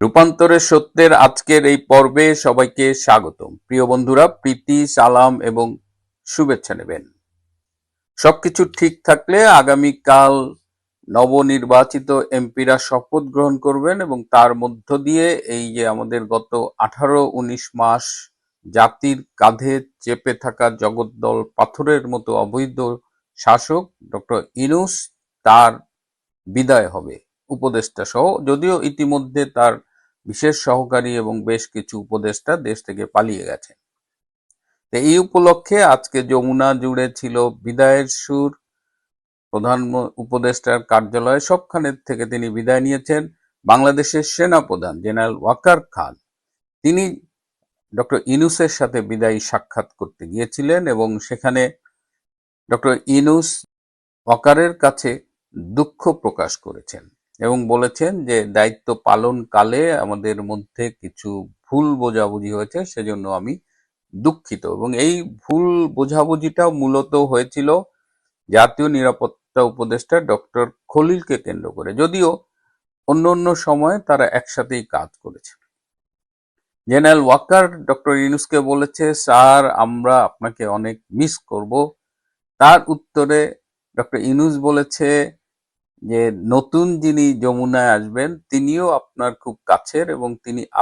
রূপান্তরের সত্যের আজকের এই পর্বে সবাইকে স্বাগতম। প্রিয় বন্ধুরা, প্রীতি, সালাম এবং শুভেচ্ছা নেবেন। সবকিছু ঠিক থাকলে আগামীকাল নবনির্বাচিত এমপিরা শপথ গ্রহণ করবেন এবং তার মধ্য দিয়ে এই যে আমাদের গত 18-19 মাস জাতির কাঁধে চেপে থাকা জগদ্দল পাথরের মতো অবৈধ শাসক ডক্টর ইউনূস, তার বিদায় হবে উপদেষ্টা সহ। যদিও ইতিমধ্যে তার বিশেষ সহকারী এবং বেশ কিছু উপদেষ্টা দেশ থেকে পালিয়ে গেছে। এই উপলক্ষে আজকে যমুনা জুড়ে ছিল বিদায়ের সুর। প্রধান উপদেষ্টার কার্যালয়ে সবখানে থেকে তিনি বিদায় নিয়েছেন। বাংলাদেশের সেনাপ্রধান জেনারেল ওয়াকার খান, তিনি ডক্টর ইউনূসের সাথে বিদায়ী সাক্ষাৎ করতে গিয়েছিলেন এবং সেখানে ডক্টর ইউনূস ওয়াকারের কাছে দুঃখ প্রকাশ করেছেন এবং বলেছেন যে দায়িত্ব পালনকালে আমাদের মধ্যে কিছু ভুল বোঝাবুঝি হয়েছে, সেজন্য আমি দুঃখিত। এবং এই ভুল বোঝাবুঝিটা মূলত হয়েছিল জাতীয় নিরাপত্তা উপদেষ্টা ডক্টর খলিলকে কেন্দ্র করে, যদিও অন্য অন্য সময় তারা একসাথেই কাজ করেছে। জেনারেল ওয়াকার ডক্টর ইউনূসকে বলেছে, স্যার আমরা আপনাকে অনেক মিস করব। তার উত্তরে ডক্টর ইউনূস বলেছে যে নতুন যিনি যমুনায় আসবেন তিনিও আপনার খুব কাছের এবং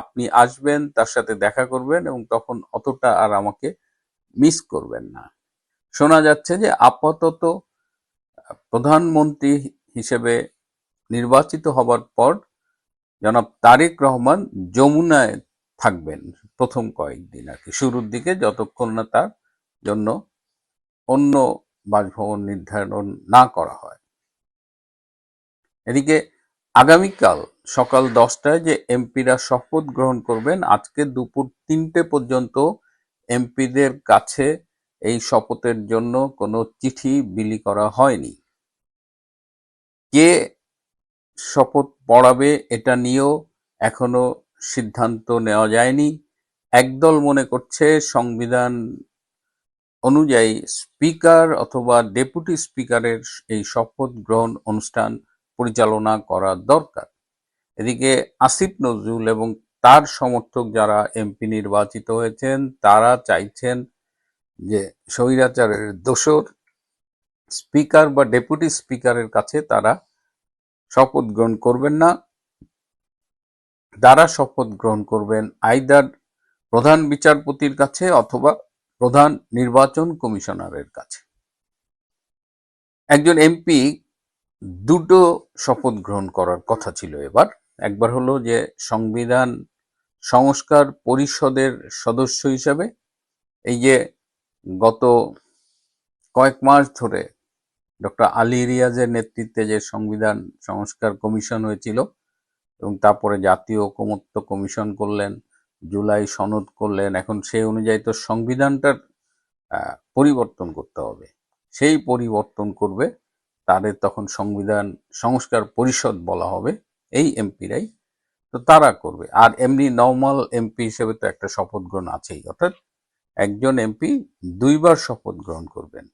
আপনি আসবেন, তার সাথে দেখা করবেন এবং তখন অতটা আর আমাকে মিস করবেন না। শোনা যাচ্ছে যে আপাতত প্রধানমন্ত্রী হিসেবে নির্বাচিত হবার পর জনাব তারেক রহমান যমুনায় থাকবেন প্রথম কয়েকদিন, আর কি শুরুর দিকে, যতক্ষণ না তার জন্য অন্য বাসভবন নির্ধারণ না করা হয়। এদিকে আগামীকাল সকাল 10টায় যে এমপিরা শপথ গ্রহণ করবেন, আজকে দুপুর 3টে পর্যন্ত এমপিদের কাছে এই শপথের জন্য কোনো চিঠি বিলি করা হয়নি। কে শপথ পড়াবে এটা নিয়েও এখনো সিদ্ধান্ত নেওয়া যায়নি। একদল মনে করছে সংবিধান অনুযায়ী স্পিকার অথবা ডেপুটি স্পিকারের এই শপথ গ্রহণ অনুষ্ঠান পরিচালনা করা দরকার। এদিকে আসিফ নজরুল এবং তার সমর্থক যারা এমপি নির্বাচিত হয়েছেন, তারা চাইছেন যে স্বৈরাচারের দোসর স্পিকার বা ডেপুটি স্পিকারের কাছে তারা শপথ গ্রহণ করবেন না। তারা শপথ গ্রহণ করবেন আইদার প্রধান বিচারপতির কাছে অথবা প্রধান নির্বাচন কমিশনারের কাছে। একজন এমপি দুটো শপথ গ্রহণ করার কথা ছিল এবার। একবার হলো যে সংবিধান সংস্কার পরিষদের সদস্য হিসেবে, এই যে গত কয়েক মাস ধরে ডক্টর আলী রিয়াজের নেতৃত্বে যে সংবিধান সংস্কার কমিশন হয়েছিল এবং তারপরে জাতীয় ঐকমত্য কমিশন করলেন, জুলাই সনদ করলেন, এখন সেই অনুযায়ী তো সংবিধানটার পরিবর্তন করতে হবে। সেই পরিবর্তন করবে, তাদের তখন সংবিধান সংস্কার পরিষদ বলা হবে, এই এমপিরাই তো তারা করবে। আর এমনি নর্মাল এমপি হিসেবে তো একটা শপথ গ্রহণ আছেই, অর্থাৎ একজন এমপি দুইবার শপথ গ্রহণ করবেন।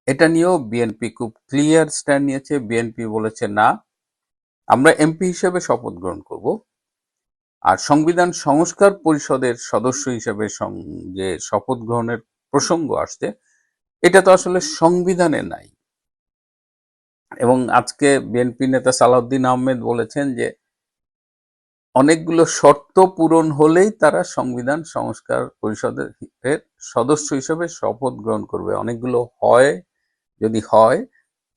এটা নিয়েও বিএনপি খুব ক্লিয়ার স্ট্যান্ড নিয়েছে। বিএনপি বলেছে না, আমরা এমপি হিসেবে শপথ গ্রহণ করব, আর সংবিধান সংস্কার পরিষদের সদস্য হিসেবে যে শপথ গ্রহণের প্রসঙ্গ আসছে, এটা তো আসলে সংবিধানে নাই। এবং আজকে বিএনপি নেতা সালাউদ্দিন আহমেদ বলেছেন যে অনেকগুলো শর্ত পূরণ হলেই তারা সংবিধান সংস্কার পরিষদের সদস্য হিসেবে শপথ গ্রহণ করবে। অনেকগুলো যদি হয়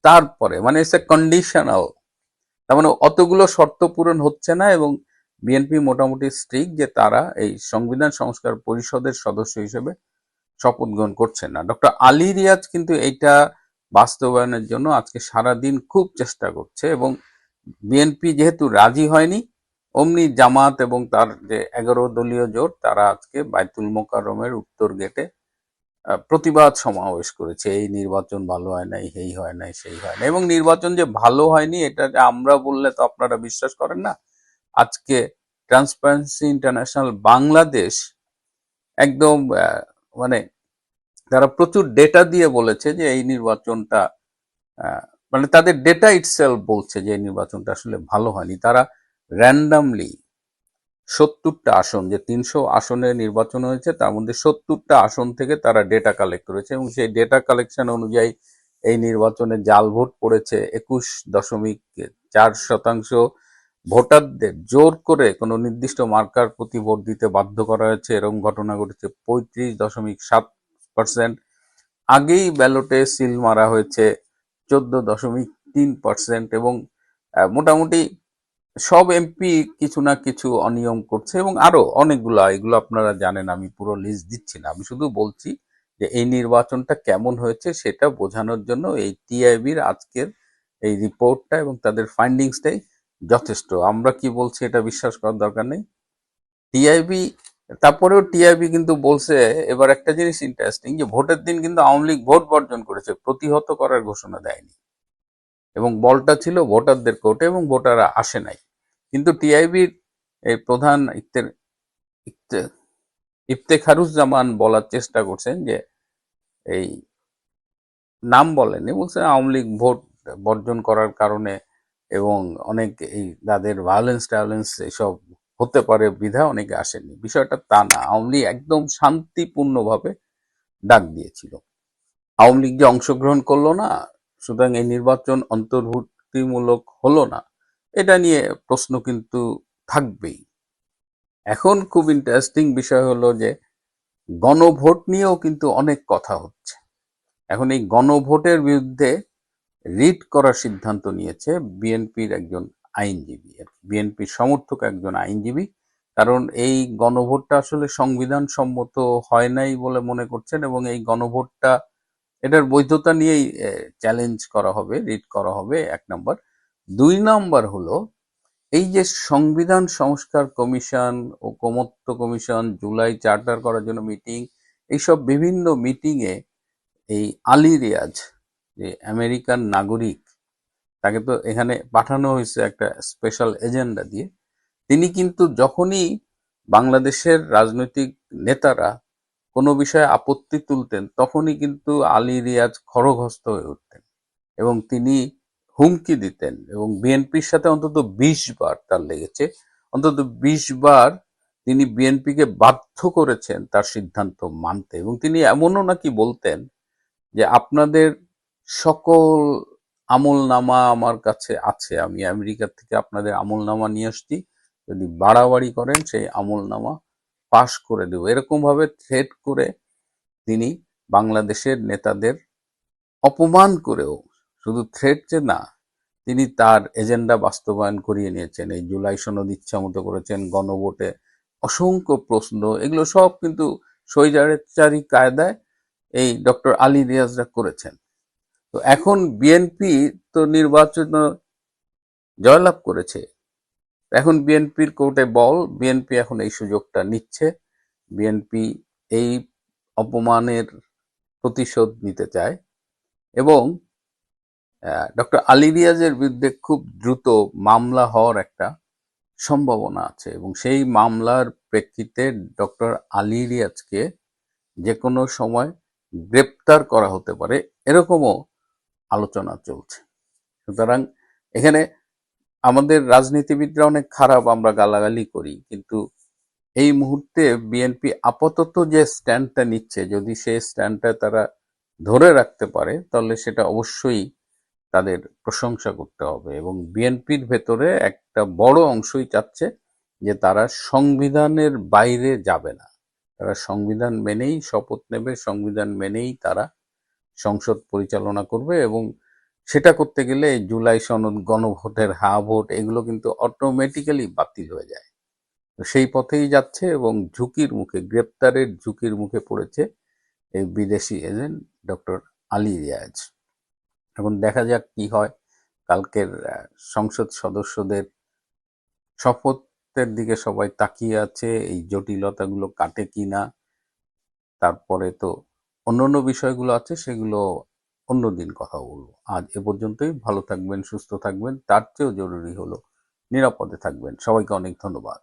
তারপরে, মানে ইটস এ কন্ডিশনাল। তার মানে অতগুলো শর্ত পূরণ হচ্ছে না এবং বিএনপি মোটামুটি স্ট্রিক্ট যে তারা এই সংবিধান সংস্কার পরিষদের সদস্য হিসেবে শপথ গ্রহণ করছে না। ডক্টর আলী রিয়াজ কিন্তু এইটা বাস্তবায়নের জন্য আজকে সারাদিন খুব চেষ্টা করছে এবং বিএনপি যেহেতু রাজি হয়নি, অমনি জামাত এবং তার যে 11 দলীয় জোট, তারা আজকে বাইতুল মোকাররমের উত্তর গেটে প্রতিবাদ সমাবেশ করেছে। এই নির্বাচন ভালো হয় নাই, এই হয় নাই, সেই হয় না। এবং নির্বাচন যে ভালো হয়নি এটা আমরা বললে তো আপনারা বিশ্বাস করেন না। আজকে ট্রান্সপারেন্সি ইন্টারন্যাশনাল বাংলাদেশ একদম মানে তারা প্রচুর ডেটা দিয়ে বলেছে যে এই নির্বাচনটা মানে তাদের ডেটা ইটসেলফ বলছে যে এই নির্বাচনটা আসলে ভালো হয়নি। তারা র্যান্ডামলি 70টা আসন, যে 300 আসনে নির্বাচন হয়েছে তার মধ্যে 70টা আসন থেকে তারা ডেটা কালেক্ট করেছে এবং সেই ডেটা কালেকশন অনুযায়ী এই নির্বাচনে জাল ভোট পড়েছে 21.4%। ভোটারদের জোর করে কোনো নির্দিষ্ট মার্কার প্রতি ভোট দিতে বাধ্য করা হয়েছে, এরকম ঘটনা ঘটেছে 35.7%। আগেই ব্যালটে সিল মারা হয়েছে 14.3%। এবং মোটামুটি সব এমপি কিছু না কিছু অনিয়ম করছে এবং আরো অনেকগুলা, এগুলো আপনারা জানেন, আমি পুরো লিস্ট দিচ্ছি না, আমি শুধু বলছি যে এই নির্বাচনটা কেমন হয়েছে সেটা বোঝানোর জন্য এই টিআইবির আজকের এই রিপোর্টটা এবং তাদের ফাইন্ডিংসটাই যথেষ্ট। আমরা কি বলছি এটা বিশ্বাস করার দরকার নেই। টিআইবি, তারপরেও টিআইবি কিন্তু বলছে এবার একটা জিনিস ইন্টারেস্টিং, যে ভোটের দিন কিন্তু আওয়ামী লীগ ভোট বর্জন করেছে, প্রতিহত করার ঘোষণা দেয়নি এবং বলটা ছিল ভোটারদের কোর্টে এবং ভোটাররা আসে নাই। কিন্তু টিআইবির এই প্রধান ইফতেখারুজ্জামান বলার চেষ্টা করছেন যে এই নাম বলেনি, বলছে আওয়ামী লীগ ভোট বর্জন করার কারণে এবং অনেক এই তাদের ভায়োলেন্স টায়োলেন্স এসব হতে পারে বিধায় অনেকে আসেনি। বিষয়টা তা না, আওয়ামী লীগ একদম শান্তিপূর্ণভাবে ডাক দিয়েছিল। আওয়ামী লীগ যে অংশগ্রহণ করলো না, সুতরাং এই নির্বাচন অন্তর্ভুক্তিমূলক হলো না, এটা নিয়ে প্রশ্ন কিন্তু থাকবেই। এখন খুব ইন্টারেস্টিং বিষয় হলো যে গণভোট নিয়েও কিন্তু অনেক কথা হচ্ছে। এখন এই গণভোটের বিরুদ্ধে রিট করার সিদ্ধান্ত নিয়েছে বিএনপির একজন আইনজীবী, বিএনপির সমর্থক একজন আইনজীবী। কারণ এই গণভোটটা আসলে সংবিধান সম্মত হয় নাই বলে মনে করছেন এবং এই গণভোটটা এটার বৈধতা নিয়েই চ্যালেঞ্জ করা হবে, রিট করা হবে, 1 নম্বর। 2 নম্বর হলো এই যে সংবিধান সংস্কার কমিশন, ঐকমত্য কমিশন, জুলাই চার্টার করার জন্য মিটিং, এইসব বিভিন্ন মিটিংয়ে এই আলী রিয়াজ, যে আমেরিকান নাগরিক, তাকে তো এখানে পাঠানো হয়েছে একটা স্পেশাল এজেন্ডা দিয়ে। তিনি কিন্তু যখনই বাংলাদেশের রাজনৈতিক নেতারা কোনো বিষয়ে আপত্তি তুলতেন তখনই কিন্তু আলী রিয়াজ খড়গহস্ত হয়ে উঠতেন এবং তিনি হুমকি দিতেন এবং বিএনপির সাথে অন্তত 20 বার তার লেগেছে, অন্তত 20 বার তিনি বিএনপিকে বাধ্য করেছেন তার সিদ্ধান্ত মানতে। এবং তিনি এমনও নাকি বলতেন যে আপনাদের সকল আমলনামা আমার কাছে আছে, আমি আমেরিকা থেকে আপনাদের আমলনামা নিয়ে আসছি, যদি বাড়াবাড়ি করেন সেই আমলনামা পাশ করে দেব, এরকম ভাবে থ্রেট করে তিনি বাংলাদেশের নেতাদের অপমান করেও, শুধু থ্রেট যে না, তিনি তার এজেন্ডা বাস্তবায়ন করিয়ে নিয়েছেন। এই জুলাই সনদ ইচ্ছা মতো করেছেন, গণভোটে অসংখ্য প্রশ্ন, এগুলো সব কিন্তু স্বৈরাচারী কায়দায় এই ডক্টর আলী রিয়াজরা করেছেন। তো এখন বিএনপি তো নির্বাচন জয়লাভ করেছে, এখন বিএনপির কোর্টে বল, বিএনপি এখন এই সুযোগটা নিচ্ছে, বিএনপি এই অপমানের প্রতিশোধ নিতে চায় এবং ডক্টর আলী রিয়াজের বিরুদ্ধে খুব দ্রুত মামলা হওয়ার একটা সম্ভাবনা আছে এবং সেই মামলার প্রেক্ষিতে ডক্টর আলী রিয়াজকে যে কোনো সময় গ্রেপ্তার করা হতে পারে, এরকমও আলোচনা চলছে। সুতরাং এখানে আমাদের রাজনীতিবিদরা অনেক খারাপ, আমরা গালাগালি করি, কিন্তু এই মুহূর্তে বিএনপি আপাতত যে স্ট্যান্ডটা নিচ্ছে, যদি সেই স্ট্যান্ডটা তারা ধরে রাখতে পারে তাহলে সেটা অবশ্যই তাদের প্রশংসা করতে হবে। এবং বিএনপির ভেতরে একটা বড় অংশই চাচ্ছে যে তারা সংবিধানের বাইরে যাবে না, তারা সংবিধান মেনেই শপথ নেবে, সংবিধান মেনেই তারা সংসদ পরিচালনা করবে এবং সেটা করতে গেলে এই জুলাই সনদ, গণভোটের হা ভোট, এগুলো কিন্তু অটোমেটিক্যালি বাতিল হয়ে যায়। তো সেই পথেই যাচ্ছে এবং ঝুঁকির মুখে, গ্রেপ্তারের ঝুঁকির মুখে পড়েছে এই বিদেশি এজেন্ট ডক্টর আলী রিয়াজ। এখন দেখা যাক কি হয়। কালকের সংসদ সদস্যদের শপথের দিকে সবাই তাকিয়ে আছে, এই জটিলতাগুলো কাটে কিনা। তারপরে তো অন্যান্য বিষয়গুলো আছে, সেগুলো অন্যদিন কথা বলবো। আজ এ পর্যন্তই। ভালো থাকবেন, সুস্থ থাকবেন, তার চেয়েও জরুরি হলো নিরাপদে থাকবেন। সবাইকে অনেক ধন্যবাদ।